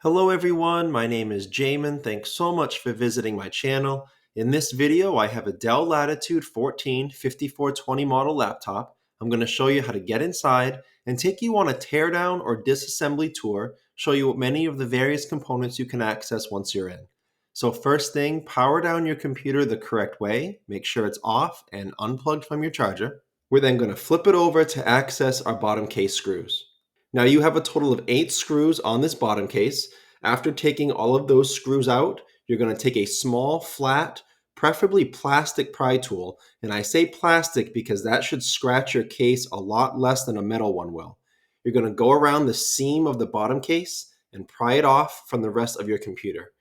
Hello everyone, my name is Jamin. Thanks so much for visiting my channel. In this video, I have a Dell Latitude 14 5420 model laptop. I'm going to show you how to get inside and take you on a teardown or disassembly tour, show you many of the various components you can access once you're in. So first thing, power down your computer the correct way. Make sure it's off and unplugged from your charger. We're then going to flip it over to access our bottom case screws. Now you have a total of 8 screws on this bottom case. After taking all of those screws out, you're going to take a small, flat, preferably plastic pry tool. And I say plastic because that should scratch your case a lot less than a metal one will. You're going to go around the seam of the bottom case and pry it off from the rest of your computer.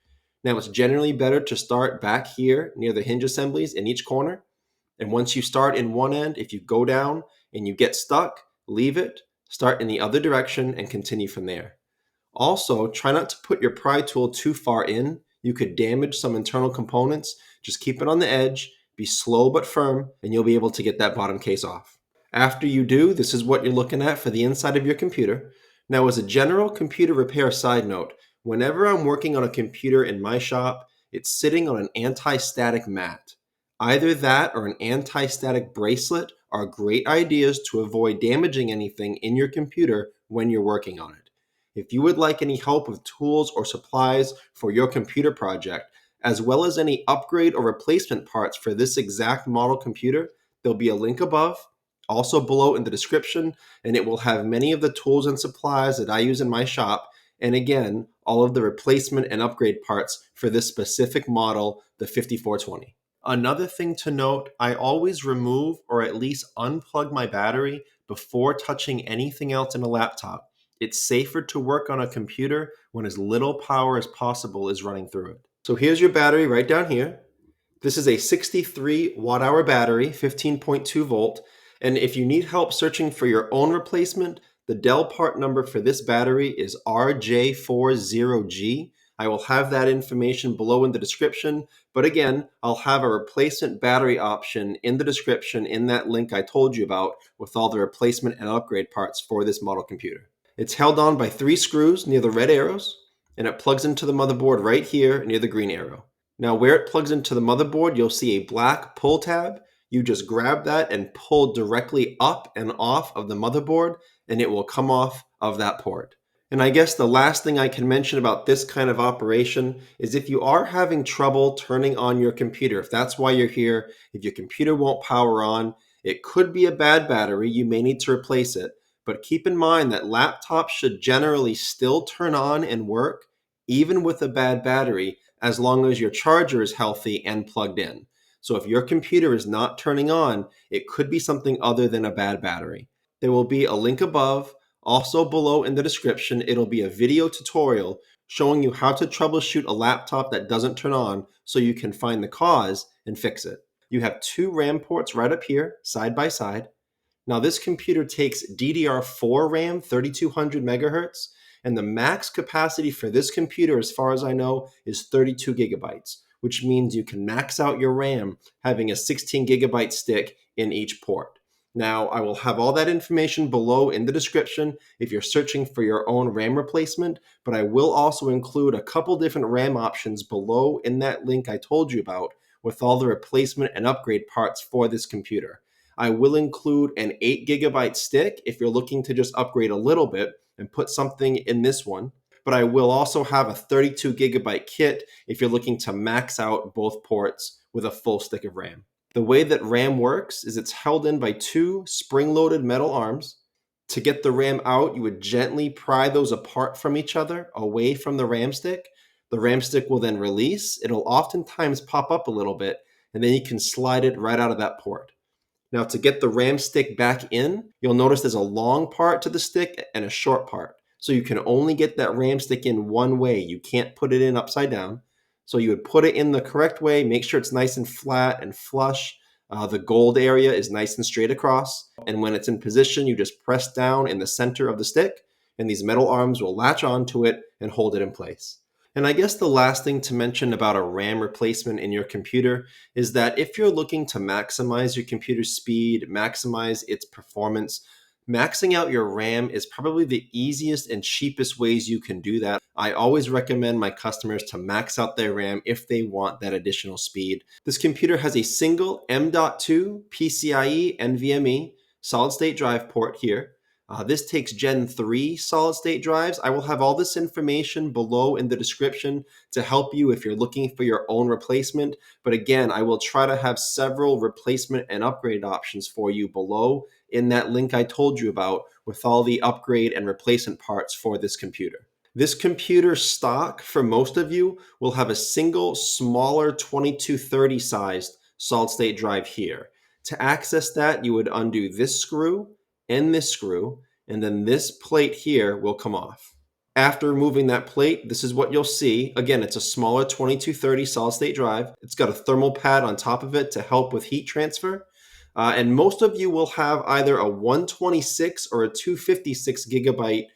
Now it's generally better to start back here near the hinge assemblies in each corner. And once you start in one end, if you go down and you get stuck, leave it, start in the other direction and continue from there. Also, try not to put your pry tool too far in. You could damage some internal components. Just keep it on the edge, be slow but firm, and you'll be able to get that bottom case off. After you do, this is what you're looking at for the inside of your computer. Now, as a general computer repair side note, whenever I'm working on a computer in my shop, it's sitting on an anti-static mat. Either that or an anti-static bracelet are great ideas to avoid damaging anything in your computer when you're working on it. If you would like any help with tools or supplies for your computer project, as well as any upgrade or replacement parts for this exact model computer, there'll be a link above, also below in the description, and it will have many of the tools and supplies that I use in my shop, and again, all of the replacement and upgrade parts for this specific model, the 5420. Another thing to note, I always remove or at least unplug my battery before touching anything else in a laptop. It's safer to work on a computer when as little power as possible is running through it. So here's your battery right down here. This is a 63 watt hour battery, 15.2 volt. And if you need help searching for your own replacement, the Dell part number for this battery is RJ40G. I will have that information below in the description. But again, I'll have a replacement battery option in the description in that link I told you about with all the replacement and upgrade parts for this model computer. It's held on by 3 screws near the red arrows, and it plugs into the motherboard right here near the green arrow. Now where it plugs into the motherboard, you'll see a black pull tab. You just grab that and pull directly up and off of the motherboard, and it will come off of that port. And I guess the last thing I can mention about this kind of operation is if you are having trouble turning on your computer, if that's why you're here, if your computer won't power on, it could be a bad battery, you may need to replace it. But keep in mind that laptops should generally still turn on and work, even with a bad battery, as long as your charger is healthy and plugged in. So if your computer is not turning on, it could be something other than a bad battery. There will be a link above. Also below in the description, it'll be a video tutorial showing you how to troubleshoot a laptop that doesn't turn on so you can find the cause and fix it. You have 2 RAM ports right up here, side by side. Now this computer takes DDR4 RAM, 3200 megahertz, and the max capacity for this computer, as far as I know, is 32 gigabytes, which means you can max out your RAM having a 16 gigabyte stick in each port. Now, I will have all that information below in the description if you're searching for your own RAM replacement, but I will also include a couple different RAM options below in that link I told you about with all the replacement and upgrade parts for this computer. I will include an 8 gigabyte stick if you're looking to just upgrade a little bit and put something in this one. But I will also have a 32 gigabyte kit if you're looking to max out both ports with a full stick of RAM. The way that RAM works is it's held in by 2 spring-loaded metal arms. To get the RAM out, you would gently pry those apart from each other, away from the RAM stick. The RAM stick will then release. It'll oftentimes pop up a little bit, and then you can slide it right out of that port. Now to get the RAM stick back in, you'll notice there's a long part to the stick and a short part. So you can only get that RAM stick in one way. You can't put it in upside down. So you would put it in the correct way, make sure it's nice and flat and flush. The gold area is nice and straight across. And when it's in position, you just press down in the center of the stick, and these metal arms will latch onto it and hold it in place. And I guess the last thing to mention about a RAM replacement in your computer is that if you're looking to maximize your computer's speed, maximize its performance, Maxing out your RAM is probably the easiest and cheapest ways you can do that. I always recommend my customers to max out their RAM if they want that additional speed. This computer has a single M.2 PCIe NVMe solid state drive port here. This takes Gen 3 solid state drives. I will have all this information below in the description to help you if you're looking for your own replacement. But again, I will try to have several replacement and upgrade options for you below in that link I told you about with all the upgrade and replacement parts for this computer. This computer stock for most of you will have a single smaller 2230 sized solid state drive here. To access that, you would undo this screw and this screw, and then this plate here will come off. After removing that plate, this is what you'll see. Again, it's a smaller 2230 solid state drive. It's got a thermal pad on top of it to help with heat transfer. And most of you will have either a 126 or a 256 gigabyte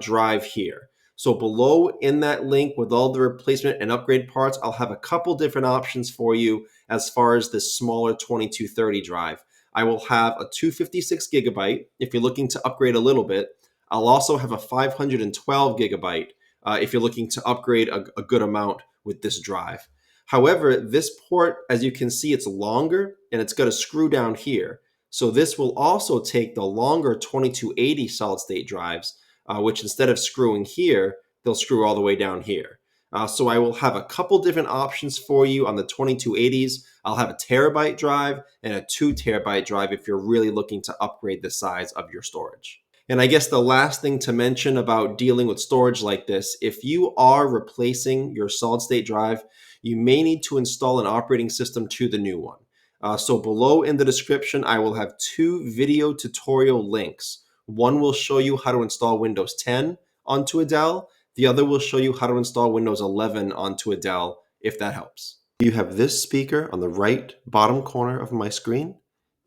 drive here. So below in that link with all the replacement and upgrade parts, I'll have a couple different options for you as far as this smaller 2230 drive. I will have a 256 gigabyte if you're looking to upgrade a little bit. I'll also have a 512 gigabyte if you're looking to upgrade a good amount with this drive. However, this port, as you can see, it's longer and it's got a screw down here. So this will also take the longer 2280 solid state drives, which instead of screwing here, they'll screw all the way down here. So I will have a couple different options for you on the 2280s. I'll have a terabyte drive and a 2 terabyte drive if you're really looking to upgrade the size of your storage. And I guess the last thing to mention about dealing with storage like this, if you are replacing your solid state drive, you may need to install an operating system to the new one. So below in the description, I will have 2 video tutorial links. One will show you how to install Windows 10 onto a Dell. The other will show you how to install Windows 11 onto a Dell, if that helps. You have this speaker on the right bottom corner of my screen,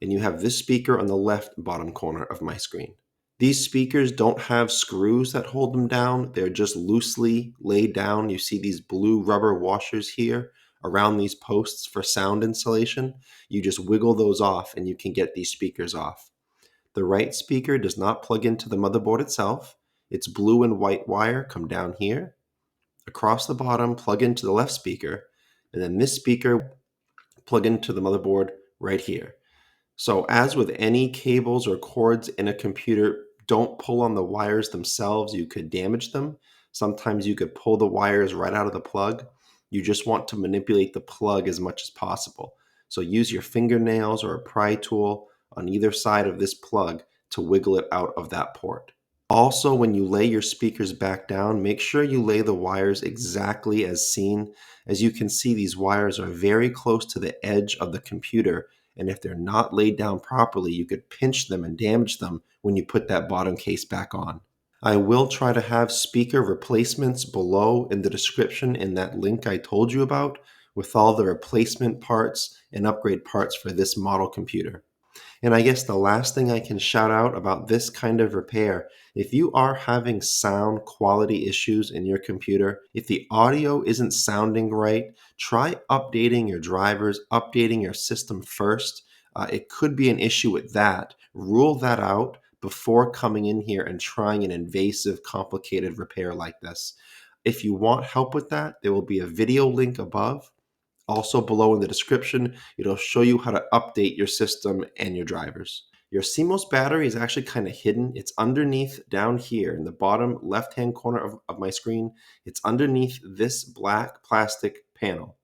and you have this speaker on the left bottom corner of my screen. These speakers don't have screws that hold them down. They're just loosely laid down. You see these blue rubber washers here around these posts for sound insulation. You just wiggle those off and you can get these speakers off. The right speaker does not plug into the motherboard itself. Its blue and white wire come down here. Across the bottom, plug into the left speaker. And then this speaker, plug into the motherboard right here. So as with any cables or cords in a computer, don't pull on the wires themselves. You could damage them. Sometimes you could pull the wires right out of the plug. You just want to manipulate the plug as much as possible. So use your fingernails or a pry tool on either side of this plug to wiggle it out of that port. Also, when you lay your speakers back down, make sure you lay the wires exactly as seen. As you can see, these wires are very close to the edge of the computer, and if they're not laid down properly, you could pinch them and damage them when you put that bottom case back on. I will try to have speaker replacements below in the description in that link I told you about with all the replacement parts and upgrade parts for this model computer. And I guess the last thing I can shout out about this kind of repair, if you are having sound quality issues in your computer, if the audio isn't sounding right, try updating your drivers, updating your system first. It could be an issue with that. Rule that out before coming in here and trying an invasive, complicated repair like this. If you want help with that, there will be a video link above. Also below in the description, it'll show you how to update your system and your drivers. Your CMOS battery is actually kind of hidden. It's underneath down here in the bottom left-hand corner of my screen. It's underneath this black plastic panel.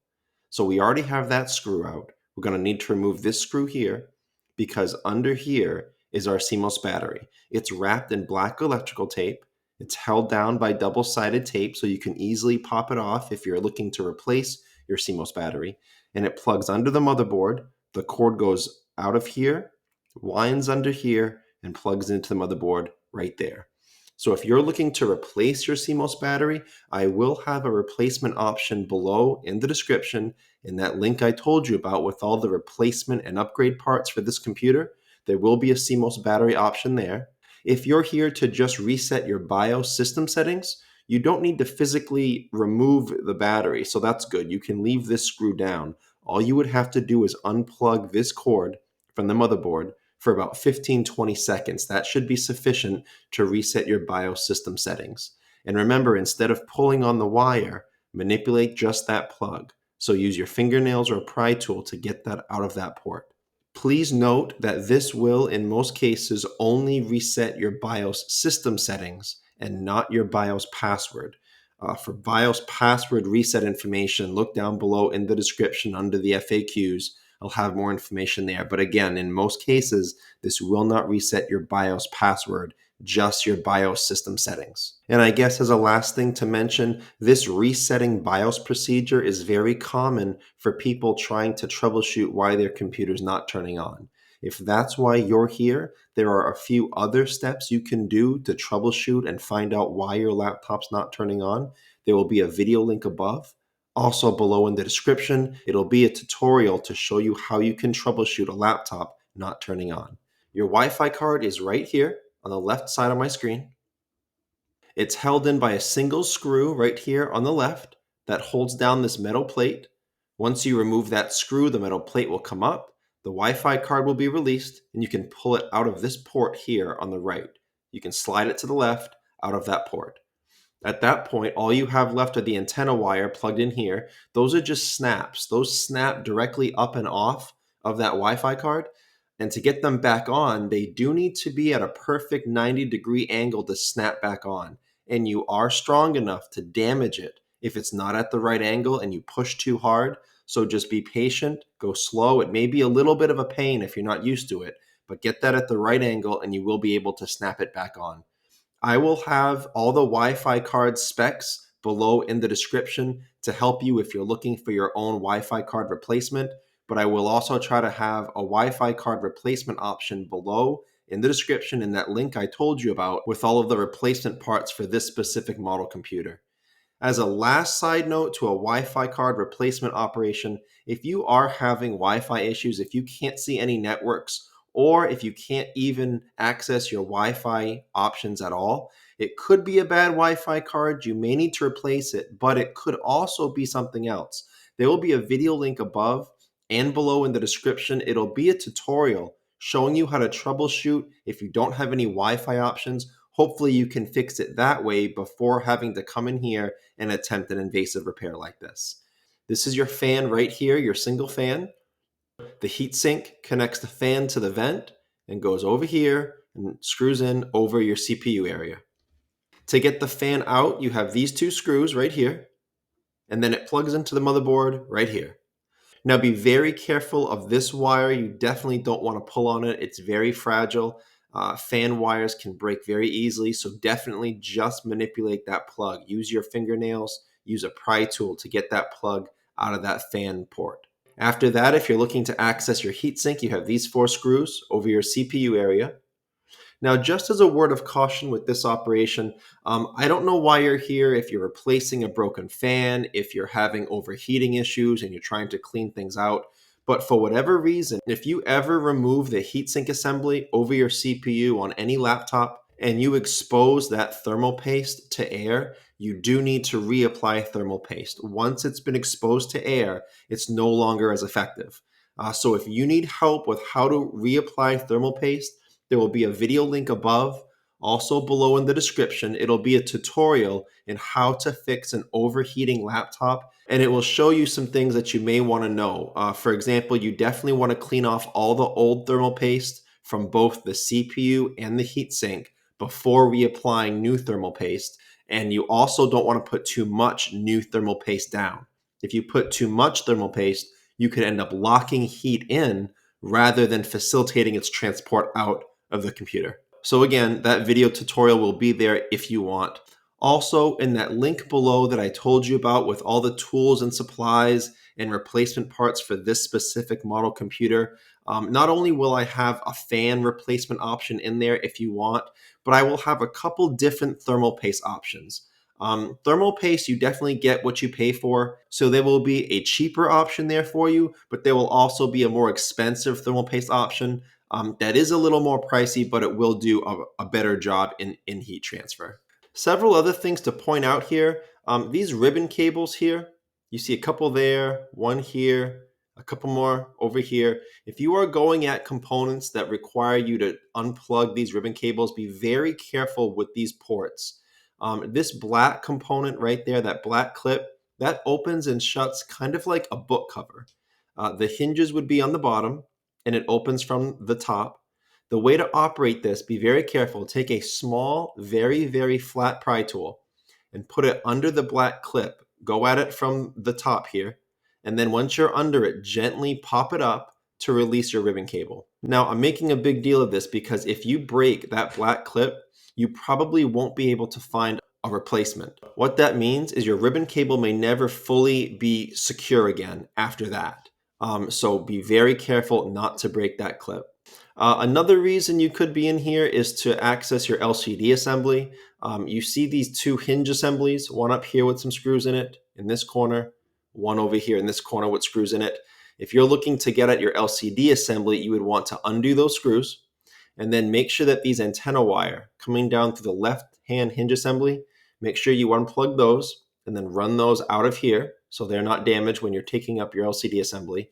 So we already have that screw out. We're going to need to remove this screw here because under here is our CMOS battery. It's wrapped in black electrical tape. It's held down by double-sided tape so you can easily pop it off if you're looking to replace your CMOS battery, and it plugs under the motherboard. The cord goes out of here, winds under here, and plugs into the motherboard right there. So if you're looking to replace your CMOS battery, I will have a replacement option below in the description in that link I told you about with all the replacement and upgrade parts for this computer. There will be a CMOS battery option there. If you're here to just reset your BIOS system settings, you don't need to physically remove the battery, so that's good. You can leave this screw down. All you would have to do is unplug this cord from the motherboard, for about 15-20 seconds. That should be sufficient to reset your BIOS system settings. And remember, instead of pulling on the wire, manipulate just that plug. So use your fingernails or a pry tool to get that out of that port. Please note that this will, in most cases, only reset your BIOS system settings and not your BIOS password. For BIOS password reset information, look down below in the description under the FAQs. I'll have more information there. But again, in most cases, this will not reset your BIOS password, just your BIOS system settings. And I guess as a last thing to mention, this resetting BIOS procedure is very common for people trying to troubleshoot why their computer's not turning on. If that's why you're here, there are a few other steps you can do to troubleshoot and find out why your laptop's not turning on. There will be a video link above. Also below in the description, it'll be a tutorial to show you how you can troubleshoot a laptop not turning on. Your Wi-Fi card is right here on the left side of my screen. It's held in by a single screw right here on the left that holds down this metal plate. Once you remove that screw, the metal plate will come up, the Wi-Fi card will be released, and you can pull it out of this port here on the right. You can slide it to the left out of that port. At that point, all you have left are the antenna wire plugged in here. Those are just snaps. Those snap directly up and off of that Wi-Fi card. And to get them back on, they do need to be at a perfect 90-degree angle to snap back on. And you are strong enough to damage it if it's not at the right angle and you push too hard. So just be patient, go slow. It may be a little bit of a pain if you're not used to it, but get that at the right angle and you will be able to snap it back on. I will have all the Wi-Fi card specs below in the description to help you if you're looking for your own Wi-Fi card replacement, but I will also try to have a Wi-Fi card replacement option below in the description in that link I told you about with all of the replacement parts for this specific model computer. As a last side note to a Wi-Fi card replacement operation, if you are having Wi-Fi issues, if you can't see any networks, or if you can't even access your Wi-Fi options at all, it could be a bad Wi-Fi card. You may need to replace it, but it could also be something else. There will be a video link above and below in the description. It'll be a tutorial showing you how to troubleshoot if you don't have any Wi-Fi options. Hopefully you can fix it that way before having to come in here and attempt an invasive repair like this. This is your fan right here, your single fan. The heatsink connects the fan to the vent and goes over here and screws in over your CPU area. To get the fan out, you have these two screws right here, and then it plugs into the motherboard right here. Now be very careful of this wire. You definitely don't want to pull on it. It's very fragile. Fan wires can break very easily, so definitely just manipulate that plug. Use your fingernails, use a pry tool to get that plug out of that fan port. After that, if you're looking to access your heatsink, you have these 4 screws over your CPU area. Now, just as a word of caution with this operation, I don't know why you're here, if you're replacing a broken fan, if you're having overheating issues and you're trying to clean things out, but for whatever reason, if you ever remove the heatsink assembly over your CPU on any laptop and you expose that thermal paste to air, you do need to reapply thermal paste. Once it's been exposed to air, it's no longer as effective. So if you need help with how to reapply thermal paste, there will be a video link above. Also below in the description, it'll be a tutorial in how to fix an overheating laptop, and it will show you some things that you may want to know. For example, you definitely want to clean off all the old thermal paste from both the CPU and the heatsink before reapplying new thermal paste, and you also don't want to put too much new thermal paste down. If you put too much thermal paste, you could end up locking heat in rather than facilitating its transport out of the computer. So again, that video tutorial will be there if you want. Also, in that link below that I told you about with all the tools and supplies and replacement parts for this specific model computer, not only will I have a fan replacement option in there if you want, but I will have a couple different thermal paste options. Thermal paste, you definitely get what you pay for. So there will be a cheaper option there for you, but there will also be a more expensive thermal paste option that is a little more pricey, but it will do a better job in heat transfer. Several other things to point out here. These ribbon cables here, you see a couple there, one here, A couple more over here. If you are going at components that require you to unplug these ribbon cables, be very careful with these ports. This black component right there, that black clip, that opens and shuts kind of like a book cover. The hinges would be on the bottom and it opens from the top. The way to operate this, be very careful. Take a small, very, very flat pry tool and put it under the black clip. Go at it from the top here. And then once you're under it, gently pop it up to release your ribbon cable. Now, I'm making a big deal of this because if you break that black clip, you probably won't be able to find a replacement. What that means is your ribbon cable may never fully be secure again after that. So be very careful not to break that clip. Another reason you could be in here is to access your LCD assembly. You see these two hinge assemblies, one up here with some screws in it in this corner, one over here in this corner with screws in it. If you're looking to get at your LCD assembly, you would want to undo those screws and then make sure that these antenna wire coming down through the left hand hinge assembly, make sure you unplug those and then run those out of here so they're not damaged when you're taking up your LCD assembly.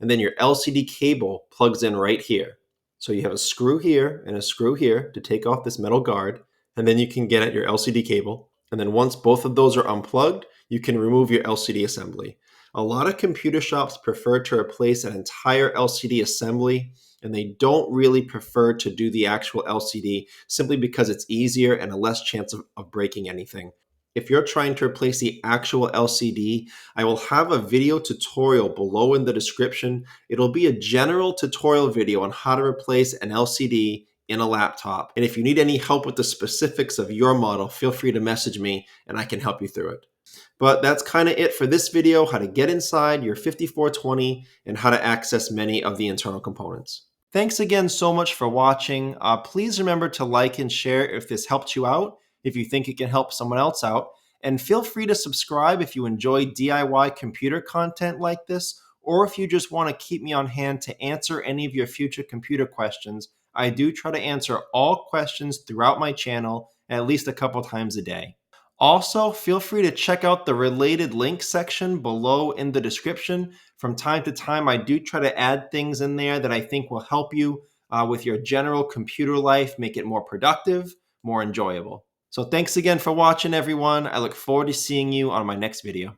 And then your LCD cable plugs in right here. So you have a screw here and a screw here to take off this metal guard, and then you can get at your LCD cable. And then once both of those are unplugged, you can remove your LCD assembly. A lot of computer shops prefer to replace an entire LCD assembly, and they don't really prefer to do the actual LCD simply because it's easier and a less chance of breaking anything. If you're trying to replace the actual LCD, I will have a video tutorial below in the description. It'll be a general tutorial video on how to replace an LCD in a laptop. And if you need any help with the specifics of your model, feel free to message me and I can help you through it. But that's kind of it for this video, how to get inside your 5420 and how to access many of the internal components. Thanks again so much for watching. Please remember to like and share if this helped you out, if you think it can help someone else out. And feel free to subscribe if you enjoy DIY computer content like this, or if you just want to keep me on hand to answer any of your future computer questions. I do try to answer all questions throughout my channel at least a couple times a day. Also, feel free to check out the related links section below in the description. From time to time, I do try to add things in there that I think will help you with your general computer life, make it more productive, more enjoyable. So thanks again for watching, everyone. I look forward to seeing you on my next video.